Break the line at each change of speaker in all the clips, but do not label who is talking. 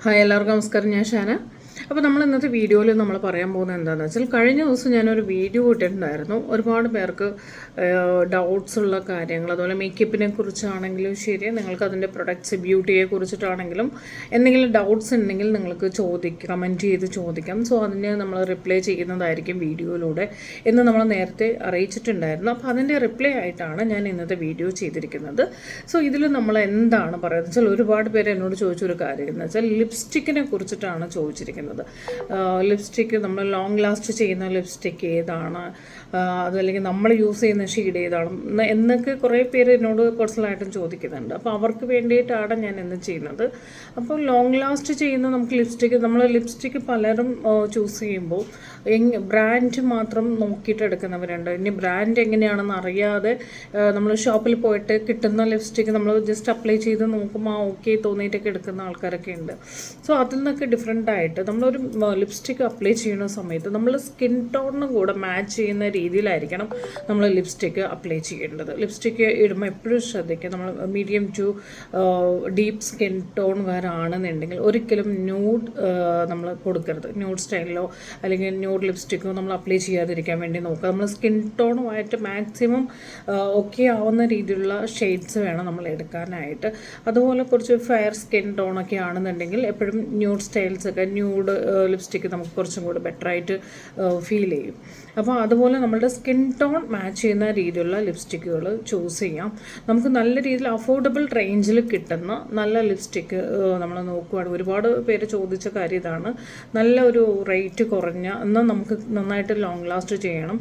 Hi എല്ലാവർക്കും നമസ്കാരം. ഞാൻ ഷാന. അപ്പോൾ നമ്മൾ ഇന്നത്തെ വീഡിയോയിൽ നമ്മൾ പറയാൻ പോകുന്നത് എന്താണെന്ന് വെച്ചാൽ, കഴിഞ്ഞ ദിവസം ഞാനൊരു വീഡിയോ ഇട്ടിട്ടുണ്ടായിരുന്നു. ഒരുപാട് പേർക്ക് ഡൗട്ട്സ് ഉള്ള കാര്യങ്ങൾ, അതുപോലെ മേക്കപ്പിനെ കുറിച്ചാണെങ്കിലും ശരി, നിങ്ങൾക്ക് അതിൻ്റെ പ്രൊഡക്ട്സ് ബ്യൂട്ടിയെ കുറിച്ചിട്ടാണെങ്കിലും എന്തെങ്കിലും ഡൗട്ട്സ് ഉണ്ടെങ്കിൽ നിങ്ങൾക്ക് കമൻറ്റ് ചെയ്ത് ചോദിക്കാം. സോ അതിന് നമ്മൾ റിപ്ലൈ ചെയ്യുന്നതായിരിക്കും വീഡിയോയിലൂടെ എന്ന് നമ്മൾ നേരത്തെ അറിയിച്ചിട്ടുണ്ടായിരുന്നു. അപ്പോൾ അതിൻ്റെ റിപ്ലൈ ആയിട്ടാണ് ഞാൻ ഇന്നത്തെ വീഡിയോ ചെയ്തിരിക്കുന്നത്. സോ ഇതിൽ നമ്മൾ എന്താണ് പറയുന്നത് വെച്ചാൽ, ഒരുപാട് പേര് എന്നോട് ചോദിച്ചൊരു കാര്യം എന്ന് വെച്ചാൽ ലിപ്സ്റ്റിക്കിനെ കുറിച്ചിട്ടാണ് ചോദിച്ചിരിക്കുന്നത്. ലിപ്സ്റ്റിക്ക് നമ്മൾ ലോങ് ലാസ്റ്റ് ചെയ്യുന്ന ലിപ്സ്റ്റിക്ക് ഏതാണ്, അതല്ലെങ്കിൽ നമ്മൾ യൂസ് ചെയ്യുന്ന ഷെയ്ഡ് ഏതാണ് എന്നൊക്കെ കുറേ പേര് എന്നോട് പേഴ്സണലായിട്ടും ചോദിക്കുന്നുണ്ട്. അപ്പോൾ അവർക്ക് വേണ്ടിയിട്ടാണ് ഞാൻ ഇന്ന് ചെയ്യുന്നത്. അപ്പോൾ ലോങ് ലാസ്റ്റ് ചെയ്യുന്ന നമുക്ക് ലിപ്സ്റ്റിക്ക് പലരും ചൂസ് ചെയ്യുമ്പോൾ ബ്രാൻഡ് മാത്രം നോക്കിയിട്ട് എടുക്കുന്നവരുണ്ട്. ഇനി ബ്രാൻഡ് എങ്ങനെയാണെന്ന് അറിയാതെ നമ്മൾ ഷോപ്പിൽ പോയിട്ട് കിട്ടുന്ന ലിപ്സ്റ്റിക്ക് നമ്മൾ ജസ്റ്റ് അപ്ലൈ ചെയ്ത് നോക്കുമ്പോൾ ഓക്കെ തോന്നിയിട്ടൊക്കെ എടുക്കുന്ന ആൾക്കാരൊക്കെ ഉണ്ട്. സോ അതിൽ നിന്നൊക്കെ ഡിഫറെൻ്റ് ആയിട്ട് നമ്മളൊരു ലിപ്സ്റ്റിക്ക് അപ്ലൈ ചെയ്യുന്ന സമയത്ത് നമ്മൾ സ്കിൻ ടോണിനും കൂടെ മാച്ച് ചെയ്യുന്ന രീതിയിലായിരിക്കണം നമ്മൾ ലിപ്സ്റ്റിക്ക് അപ്ലൈ ചെയ്യേണ്ടത്. ലിപ്സ്റ്റിക്ക് ഇടുമ്പോൾ എപ്പോഴും ശ്രദ്ധിക്കുക, നമ്മൾ മീഡിയം ടു ഡീപ്പ് സ്കിൻ ടോണുകാരാണെന്നുണ്ടെങ്കിൽ ഒരിക്കലും ന്യൂഡ് നമ്മൾ കൊടുക്കരുത്. ന്യൂഡ് സ്റ്റൈലിലോ അല്ലെങ്കിൽ ന്യൂഡ് ലിപ്സ്റ്റിക്കോ നമ്മൾ അപ്ലൈ ചെയ്യാതിരിക്കാൻ വേണ്ടി നോക്കുക. നമ്മൾ സ്കിൻ ടോണുമായിട്ട് മാക്സിമം ഓക്കെ ആവുന്ന രീതിയിലുള്ള ഷെയ്ഡ്സ് വേണം നമ്മൾ എടുക്കാനായിട്ട്. അതുപോലെ കുറച്ച് ഫെയർ സ്കിൻ ടോണൊക്കെ ആണെന്നുണ്ടെങ്കിൽ എപ്പോഴും ന്യൂഡ് സ്റ്റൈൽസൊക്കെ ന്യൂഡ് ലിപ്സ്റ്റിക്ക് നമുക്ക് കുറച്ചും കൂടി ബെറ്ററായിട്ട് ഫീൽ ചെയ്യും. അപ്പോൾ അതുപോലെ നമ്മളുടെ സ്കിൻ ടോൺ മാച്ച് ചെയ്യുന്ന രീതിയിലുള്ള ലിപ്സ്റ്റിക്കുകൾ ചൂസ് ചെയ്യാം. നമുക്ക് നല്ല രീതിയിൽ അഫോർഡബിൾ റേഞ്ചിൽ കിട്ടുന്ന നല്ല ലിപ്സ്റ്റിക്ക് നമ്മൾ നോക്കുകയാണ്. ഒരുപാട് പേര് ചോദിച്ച കാര്യം ഇതാണ്. നല്ല ഒരു റേറ്റ് കുറഞ്ഞ എന്നാൽ നമുക്ക് നന്നായിട്ട് ലോങ് ലാസ്റ്റ് ചെയ്യണം,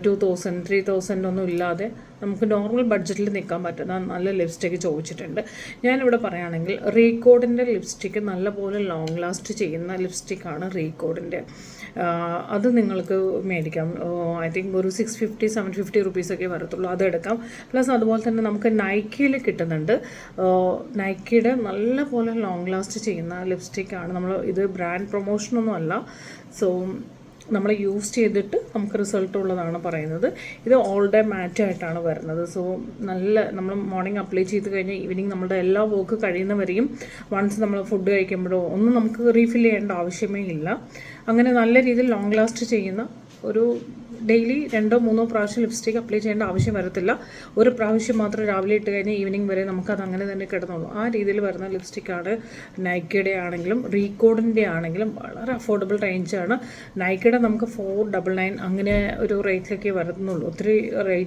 2000 3000 ഒന്നും ഇല്ലാതെ നമുക്ക് നോർമൽ ബഡ്ജറ്റിൽ നിൽക്കാൻ പറ്റുന്ന നല്ല ലിപ്സ്റ്റിക്ക് ചോദിച്ചിട്ടുണ്ട്. ഞാനിവിടെ പറയുകയാണെങ്കിൽ റീകോഡിൻ്റെ ലിപ്സ്റ്റിക്ക് നല്ലപോലെ ലോങ് ലാസ്റ്റ് ചെയ്യുന്ന ലിപ്സ്റ്റിക്കാണ് റീകോഡിൻ്റെ. അത് നിങ്ങൾക്ക് മേടിക്കാം. ഐ തിങ്ക് ഒരു 650 750 റുപ്പീസൊക്കെ വരത്തുള്ളൂ. അതെടുക്കാം. പ്ലസ് അതുപോലെ തന്നെ നമുക്ക് നൈക്കിയിൽ കിട്ടുന്നുണ്ട്. നൈക്കിയുടെ നല്ല പോലെ ലോങ് ലാസ്റ്റ് ചെയ്യുന്ന ലിപ്സ്റ്റിക്കാണ്. നമ്മൾ ഇത് ബ്രാൻഡ് പ്രൊമോഷനൊന്നും അല്ല. സോ നമ്മൾ യൂസ് ചെയ്തിട്ട് നമുക്ക് റിസൾട്ട് ഉള്ളതാണ് പറയുന്നത്. ഇത് ഓൾ ഡേ മാറ്റ് ആയിട്ടാണ് വരുന്നത്. സോ നമ്മൾ മോർണിംഗ് അപ്ലൈ ചെയ്ത് കഴിഞ്ഞാൽ ഈവനിങ് നമ്മുടെ എല്ലാ വർക്ക് കഴിയുന്നവരെയും വൺസ് നമ്മൾ ഫുഡ് കഴിക്കുമ്പോഴോ ഒന്നും നമുക്ക് റീഫിൽ ചെയ്യേണ്ട ആവശ്യമേ ഇല്ല. അങ്ങനെ നല്ല രീതിയിൽ ലോങ് ലാസ്റ്റ് ചെയ്യുന്ന ഒരു ഡെയിലി 2-3 പ്രാവശ്യം ലിപ്സ്റ്റിക്ക് അപ്ലൈ ചെയ്യേണ്ട ആവശ്യം വരത്തില്ല. ഒരു പ്രാവശ്യം മാത്രം രാവിലെ ഇട്ട് കഴിഞ്ഞാൽ ഈവനിങ് വരെ നമുക്കത് അങ്ങനെ തന്നെ കിടന്നുള്ളൂ. ആ രീതിയിൽ വരുന്ന ലിപ്സ്റ്റിക്കാണ് നൈക്കയുടെ ആണെങ്കിലും റീകോഡിൻ്റെ ആണെങ്കിലും വളരെ അഫോർഡബിൾ റേഞ്ചാണ്. നൈക്കയുടെ നമുക്ക് 499 അങ്ങനെ ഒരു റേറ്റിലൊക്കെ വരുന്നുള്ളൂ. ഒത്തിരി റേറ്റ്